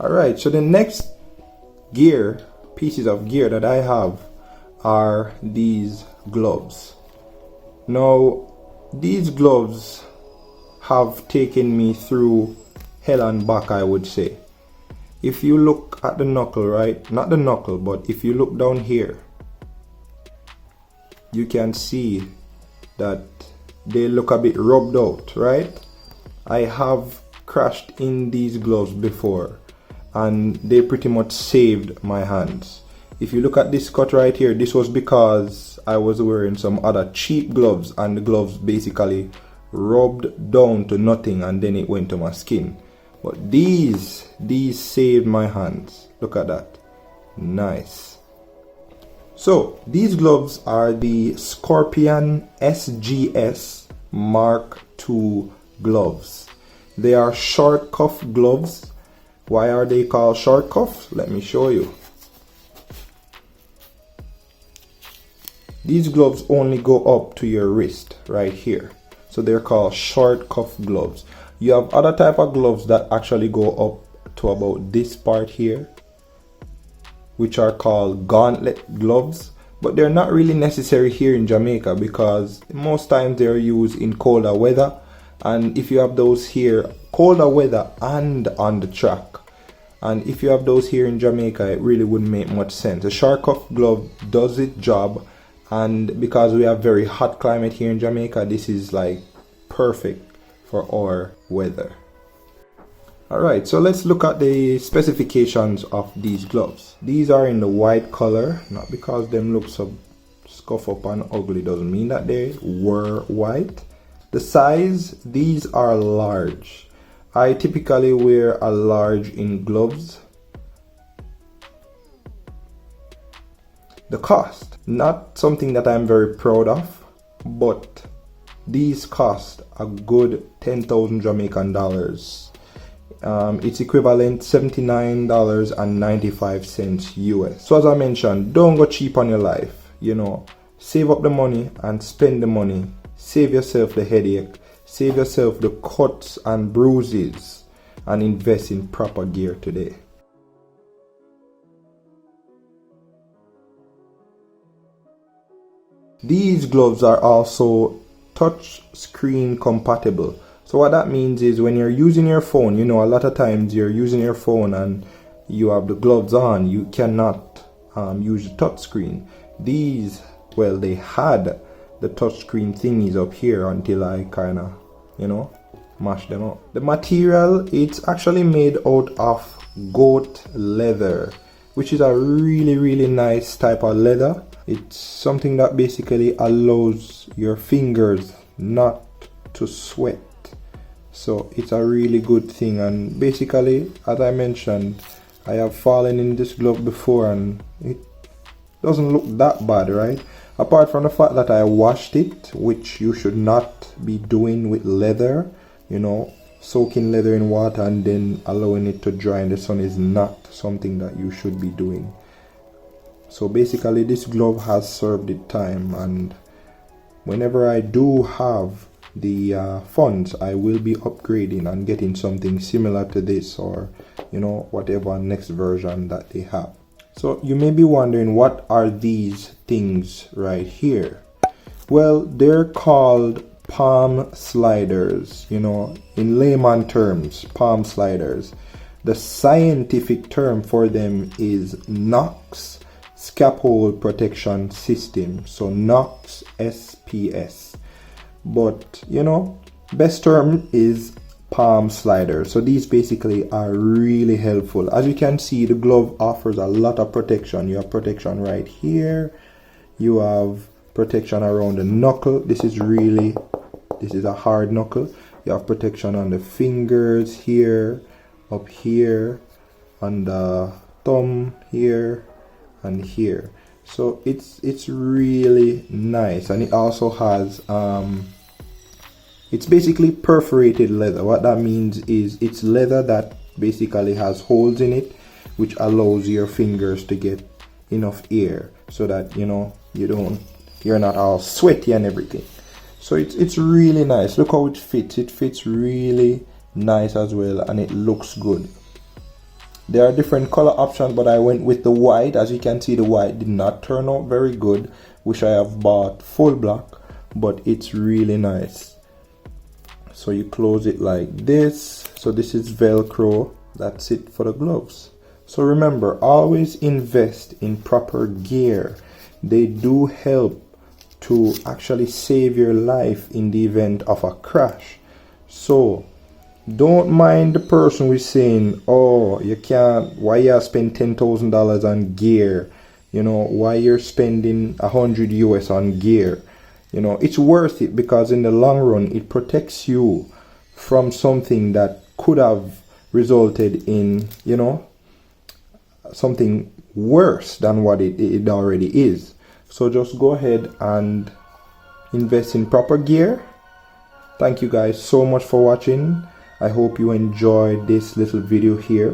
Alright, so the next pieces of gear that I have are these gloves. Now these gloves have taken me through hell and back, I would say. If you look at the knuckle, right, not the knuckle, but if you look down here, you can see that they look a bit rubbed out, right? I have crashed in these gloves before and they pretty much saved my hands. If you look at this cut right here, this was because I was wearing some other cheap gloves and the gloves basically rubbed down to nothing and then it went to my skin. But these saved my hands. Look at that. Nice. So these gloves are the Scorpion SMS Mark II gloves. They are short cuff gloves. Why are they called short cuff? Let me show you. These gloves only go up to your wrist right here. So they're called short cuff gloves. You have other type of gloves that actually go up to about this part here, which are called Gauntlet Gloves, but they're not really necessary here in Jamaica because most times they're used in colder weather. And if you have those here, colder weather and on the track, and if you have those here in Jamaica, it really wouldn't make much sense. A short cuff glove does its job, and because we have very hot climate here in Jamaica, this is like perfect for our weather. Alright, so let's look at the specifications of these gloves. These are in the white color, not because them look so scuff up and ugly doesn't mean that they were white. The size, these are large. I typically wear a large in gloves. The cost, not something that I'm very proud of, but these cost a good 10,000 Jamaican dollars. It's equivalent $79.95 US. So as I mentioned, don't go cheap on your life. You know, save up the money and spend the money. Save yourself the headache. Save yourself the cuts and bruises and invest in proper gear today. These gloves are also touch screen compatible. So what that means is when you're using your phone, you know, a lot of times you're using your phone and you have the gloves on, you cannot use the touch screen. These, well, they had the touch screen thingies up here until I kind of, you know, mash them up. The material, it's actually made out of goat leather, which is a really nice type of leather. It's something that basically allows your fingers not to sweat. So it's a really good thing, and basically, as I mentioned, I have fallen in this glove before and it doesn't look that bad, right? Apart from the fact that I washed it, which you should not be doing with leather, you know, soaking leather in water and then allowing it to dry in the sun is not something that you should be doing. So basically this glove has served its time, and whenever I do have the funds, I will be upgrading and getting something similar to this, or you know, whatever next version that they have. So you may be wondering, what are these things right here? Well, they're called palm sliders, you know, in layman terms, palm sliders. The scientific term for them is NOx Scapole Protection System, so NOx SPS. But you know, best term is palm slider. So these basically are really helpful. As you can see, the glove offers a lot of protection. You have protection right here, you have protection around the knuckle. This is a hard knuckle. You have protection on the fingers here, up here, on the thumb here and here. So it's really nice, and it also has it's basically perforated leather. What that means is it's leather that basically has holes in it, which allows your fingers to get enough air so that, you know, you're not all sweaty and everything. So it's really nice. Look how it fits. It fits really nice as well, and it looks good. There are different color options, but I went with the white. As you can see, the white did not turn out very good. Wish I have bought full black, but it's really nice. So you close it like this. So this is Velcro. That's it for the gloves. So remember, always invest in proper gear. They do help to actually save your life in the event of a crash. So don't mind the person who is saying, oh, you can't, why you spend $10,000 on gear, you know, why you're spending 100 US on gear. You know, it's worth it, because in the long run it protects you from something that could have resulted in, you know, something worse than what it already is. So just go ahead and invest in proper gear. Thank you guys so much for watching. I hope you enjoyed this little video here.